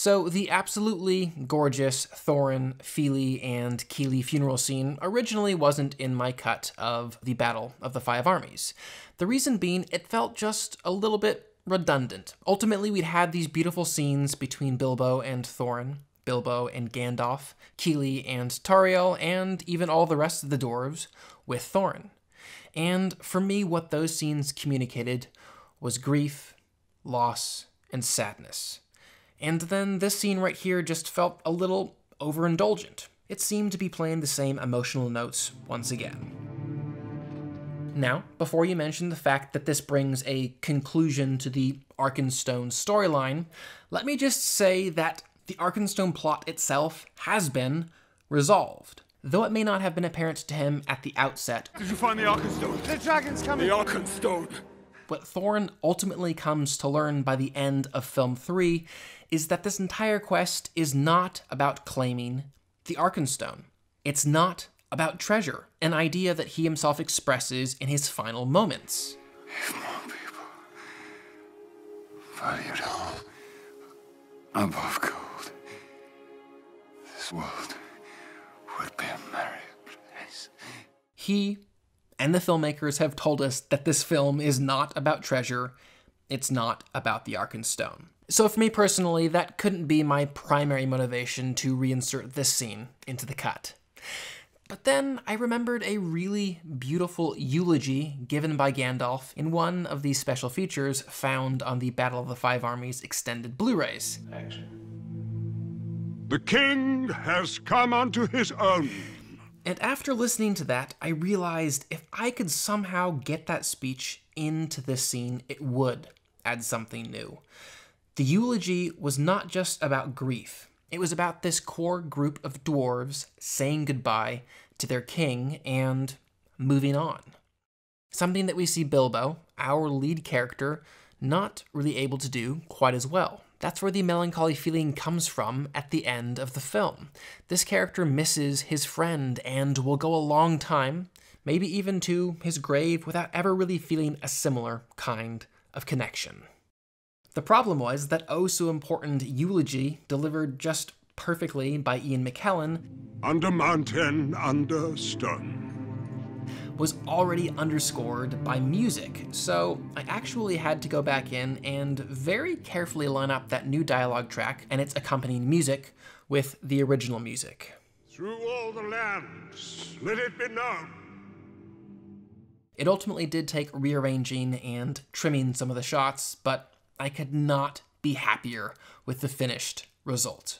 So the absolutely gorgeous Thorin, Fili, and Kili funeral scene originally wasn't in my cut of the Battle of the Five Armies. The reason being, it felt just a little bit redundant. Ultimately, we'd had these beautiful scenes between Bilbo and Thorin, Bilbo and Gandalf, Kili and Tauriel, and even all the rest of the dwarves with Thorin. And for me, what those scenes communicated was grief, loss, and sadness. And then this scene right here just felt a little overindulgent. It seemed to be playing the same emotional notes once again. Now, before you mention the fact that this brings a conclusion to the Arkenstone storyline, let me just say that the Arkenstone plot itself has been resolved. Though it may not have been apparent to him at the outset. Did you find the Arkenstone? The dragon's coming! The Arkenstone! What Thorin ultimately comes to learn by the end of film 3 is that this entire quest is not about claiming the Arkenstone. It's not about treasure, an idea that he himself expresses in his final moments. If more people valued all above gold, this world would be a merry place. He and the filmmakers have told us that this film is not about treasure, it's not about the Arkenstone. So for me personally, that couldn't be my primary motivation to reinsert this scene into the cut. But then I remembered a really beautiful eulogy given by Gandalf in one of these special features found on the Battle of the Five Armies extended Blu-rays. The king has come unto his own. And after listening to that, I realized if I could somehow get that speech into this scene, it would add something new. The eulogy was not just about grief. It was about this core group of dwarves saying goodbye to their king and moving on. Something that we see Bilbo, our lead character, not really able to do quite as well. That's where the melancholy feeling comes from at the end of the film. This character misses his friend and will go a long time, maybe even to his grave, without ever really feeling a similar kind of connection. The problem was that oh so important eulogy, delivered just perfectly by Ian McKellen, under mountain, under stone, was already underscored by music, so I actually had to go back in and very carefully line up that new dialogue track and its accompanying music with the original music. Through all the lands, let it be known. It ultimately did take rearranging and trimming some of the shots, but I could not be happier with the finished result.